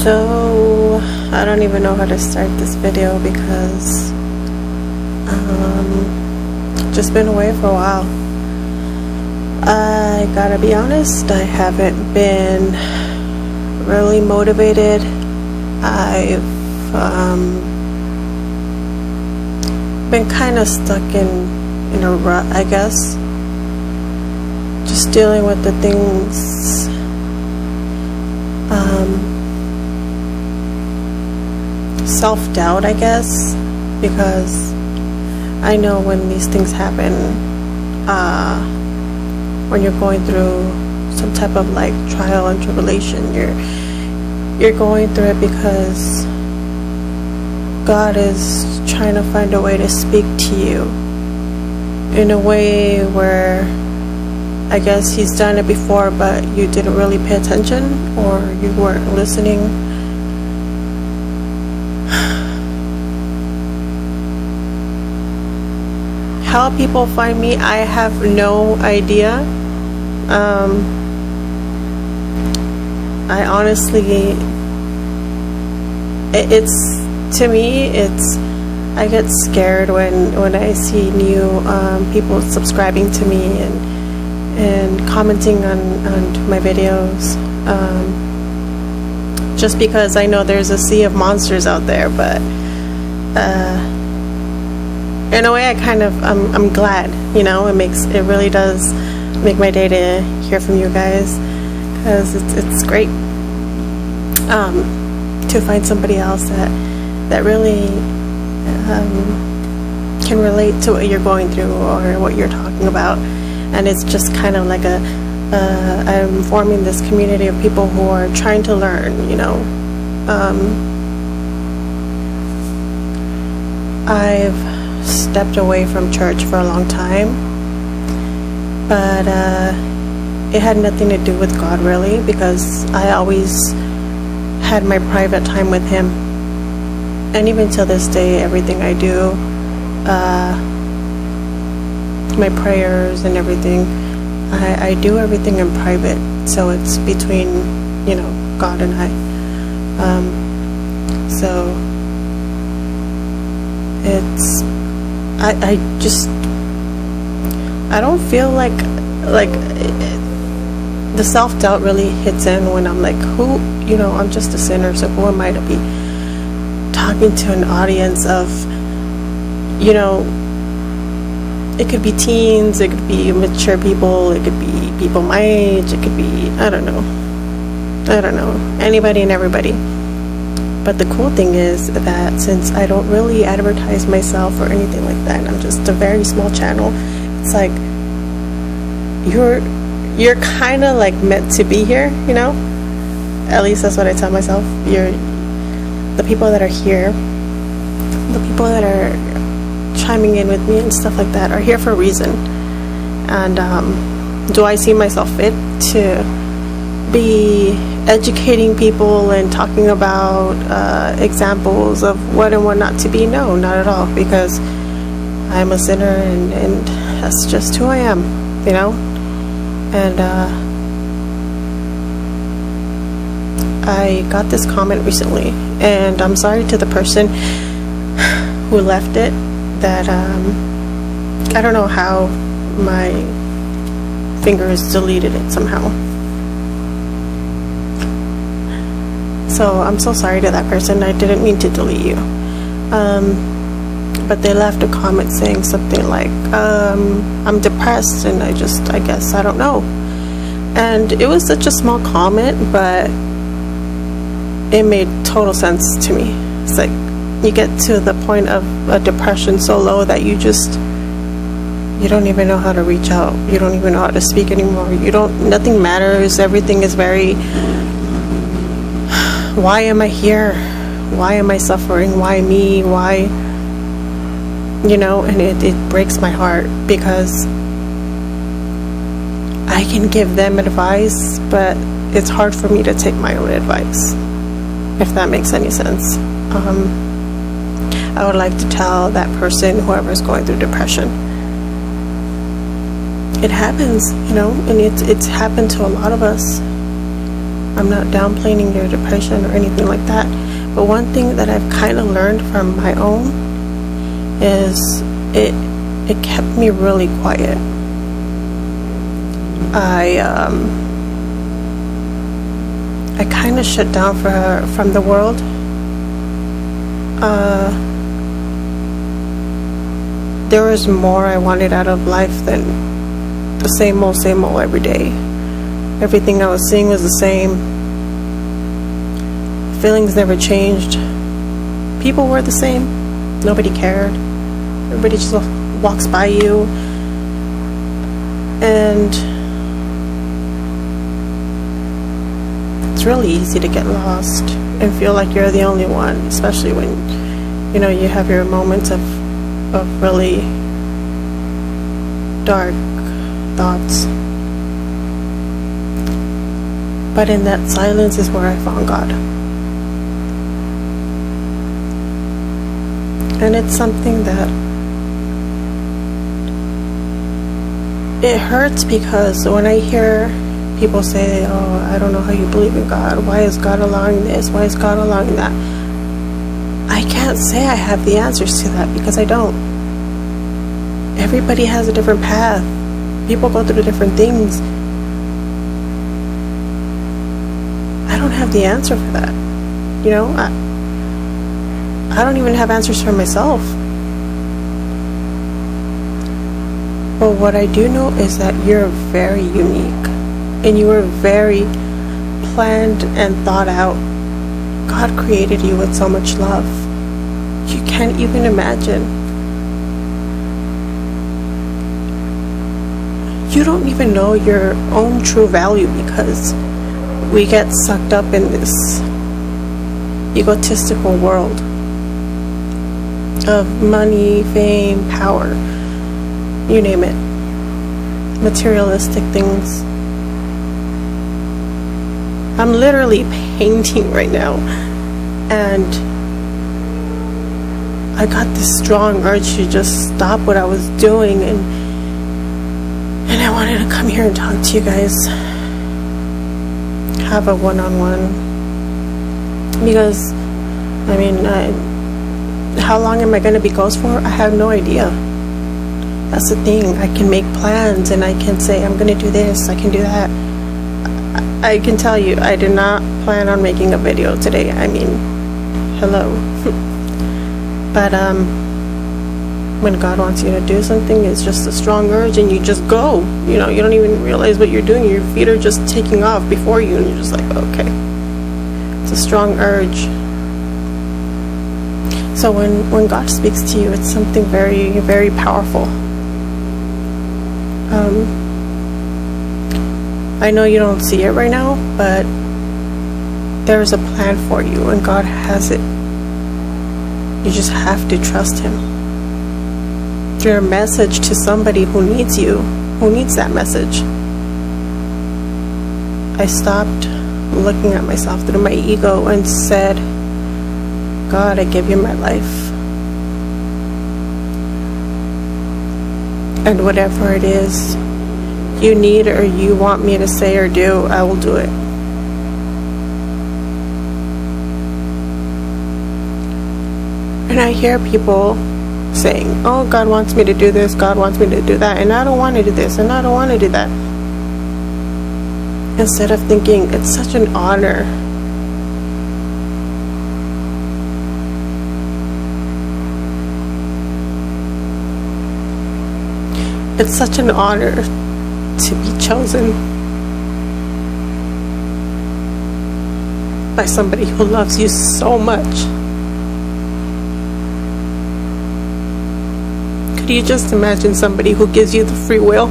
So I don't even know how to start this video because just been away for a while. I gotta be honest, I haven't been really motivated. I've been kind of stuck in a rut, I guess, just dealing with the things self-doubt, I guess, because I know when these things happen, when you're going through some type of like trial and tribulation, you're going through it because God is trying to find a way to speak to you in a way where I guess He's done it before, but you didn't really pay attention or you weren't listening. How people find me, I have no idea. I honestly, I get scared when I see new people subscribing to me and commenting on my videos, just because I know there's a sea of monsters out there. But in a way, I'm glad, it really does make my day to hear from you guys, because it's great to find somebody else that really can relate to what you're going through or what you're talking about. And it's just kind of like I'm forming this community of people who are trying to learn, I've stepped away from church for a long time, but it had nothing to do with God really, because I always had my private time with Him. And even till this day, everything I do, my prayers and everything, I do everything in private, so it's between God and I. So it's I don't feel like the self-doubt really hits in when I'm like, I'm just a sinner, so who am I to be talking to an audience of, it could be teens, it could be mature people, it could be people my age, it could be, I don't know, anybody and everybody. But the cool thing is that since I don't really advertise myself or anything like that, and I'm just a very small channel, it's like you're kind of like meant to be here, At least that's what I tell myself. The people that are here, the people that are chiming in with me and stuff like that are here for a reason. And do I see myself fit to be educating people and talking about examples of what and what not to be? No, not at all, because I'm a sinner and that's just who I am, And I got this comment recently, and I'm sorry to the person who left it, that I don't know how my fingers deleted it somehow. So I'm so sorry to that person. I didn't mean to delete you. But they left a comment saying something like, I'm depressed and I guess I don't know. And it was such a small comment, but it made total sense to me. It's like you get to the point of a depression so low that you don't even know how to reach out. You don't even know how to speak anymore. Nothing matters. Everything is very, why am I here? Why am I suffering? Why me? Why? And it breaks my heart, because I can give them advice, but it's hard for me to take my own advice, if that makes any sense. I would like to tell that person, whoever's going through depression, it happens, and it's happened to a lot of us. I'm not downplaying your depression or anything like that. But one thing that I've kind of learned from my own is it kept me really quiet. I kind of shut down from the world. There was more I wanted out of life than the same old every day. Everything I was seeing was the same. Feelings never changed. People were the same. Nobody cared. Everybody just walks by you. And it's really easy to get lost and feel like you're the only one, especially when, you know, you have your moments of really dark thoughts. But in that silence is where I found God. And it's something that it hurts, because when I hear people say, oh, I don't know how you believe in God. Why is God allowing this? Why is God allowing that? I can't say I have the answers to that, because I don't. Everybody has a different path. People go through different things. I don't have the answer for that. You know, I don't even have answers for myself. But what I do know is that you're very unique, and you are very planned and thought out. God created you with so much love. You can't even imagine. You don't even know your own true value, because we get sucked up in this egotistical world of money, fame, power, you name it, materialistic things. I'm literally painting right now, and I got this strong urge to just stop what I was doing, and I wanted to come here and talk to you guys, have a one-on-one, because I mean, how long am I going to be ghost for? I have no idea. That's the thing. I can make plans, and I can say I'm going to do this, I can do that. I can tell you, I did not plan on making a video today. I mean, hello. But when God wants you to do something, it's just a strong urge, and you just go. You know, you don't even realize what you're doing. Your feet are just taking off before you, and you're just like, okay. It's a strong urge. So when God speaks to you, it's something very, very powerful. I know you don't see it right now, but there's a plan for you, and God has it. You just have to trust Him. You're a message to somebody who needs you, who needs that message. I stopped looking at myself through my ego and said, God, I give you my life. And whatever it is you need or you want me to say or do, I will do it. And I hear people saying, oh, God wants me to do this, God wants me to do that, and I don't want to do this, and I don't want to do that. Instead of thinking, it's such an honor. It's such an honor to be chosen by somebody who loves you so much. Could you just imagine somebody who gives you the free will?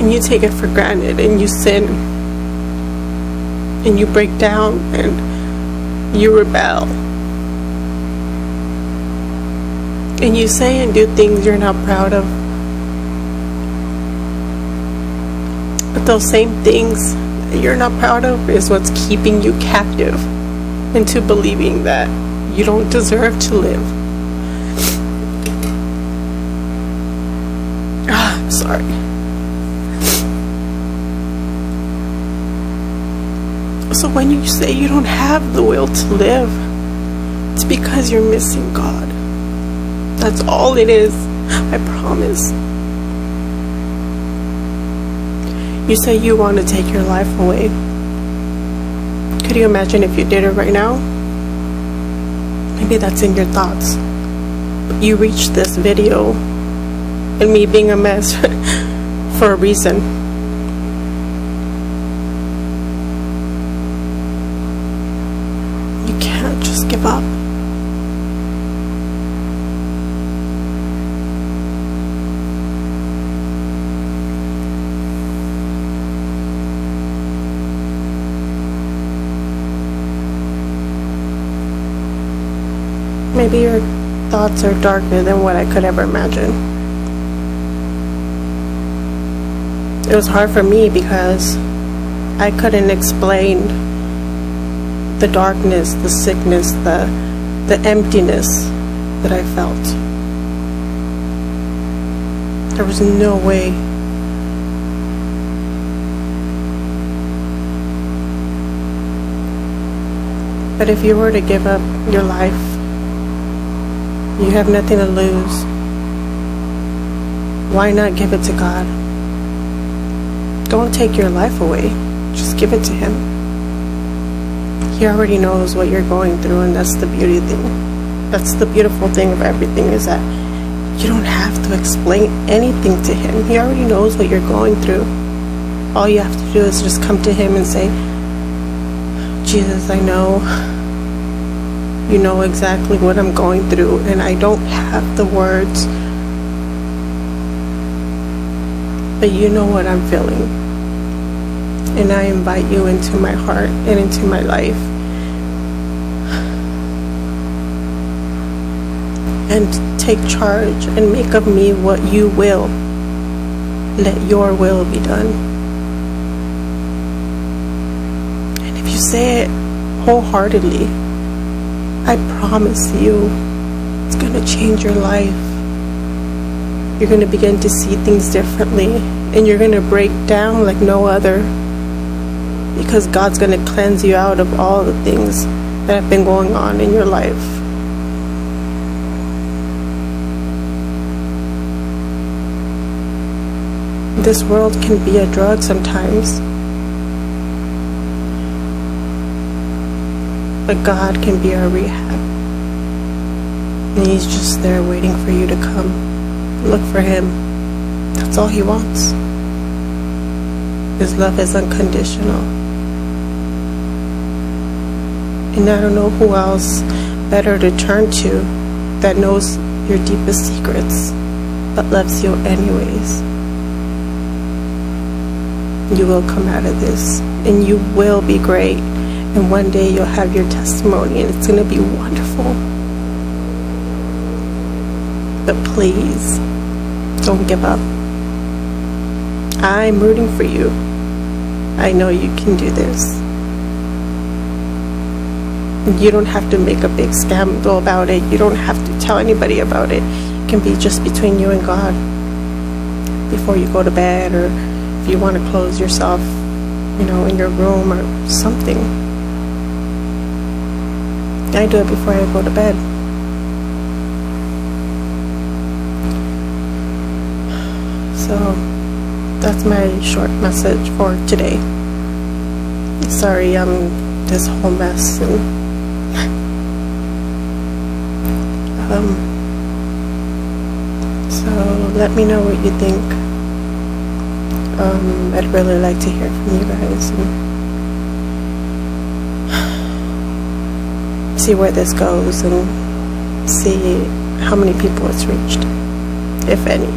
And you take it for granted, and you sin, and you break down, and you rebel. And you say and do things you're not proud of. But those same things that you're not proud of is what's keeping you captive into believing that you don't deserve to live. I'm sorry. So when you say you don't have the will to live, it's because you're missing God. That's all it is, I promise. You say you want to take your life away. Could you imagine if you did it right now? Maybe that's in your thoughts. But you reached this video and me being a mess for a reason. You can't just give up. Maybe your thoughts are darker than what I could ever imagine. It was hard for me because I couldn't explain the darkness, the sickness, the emptiness that I felt. There was no way. But if you were to give up your life, you have nothing to lose. Why not give it to God? Don't take your life away. Just give it to Him. He already knows what you're going through, and that's the beauty thing. That's the beautiful thing of everything, is that you don't have to explain anything to Him. He already knows what you're going through. All you have to do is just come to Him and say, Jesus, I know you know exactly what I'm going through, and I don't have the words, but you know what I'm feeling, and I invite you into my heart and into my life, and take charge and make of me what you will. Let your will be done. And if you say it wholeheartedly, I promise you, it's going to change your life. You're going to begin to see things differently, and you're going to break down like no other, because God's going to cleanse you out of all the things that have been going on in your life. This world can be a drug sometimes, but God can be our rehab. And He's just there waiting for you to come. Look for Him. That's all He wants. His love is unconditional. And I don't know who else better to turn to that knows your deepest secrets, but loves you anyways. You will come out of this, and you will be great. And one day you'll have your testimony, and it's going to be wonderful. But please, don't give up. I'm rooting for you. I know you can do this. You don't have to make a big scandal about it. You don't have to tell anybody about it. It can be just between you and God. Before you go to bed, or if you want to close yourself, in your room or something. I do it before I go to bed. So that's my short message for today. Sorry, I'm this whole mess, and so let me know what you think. I'd really like to hear from you guys and see where this goes, and see how many people it's reached, if any.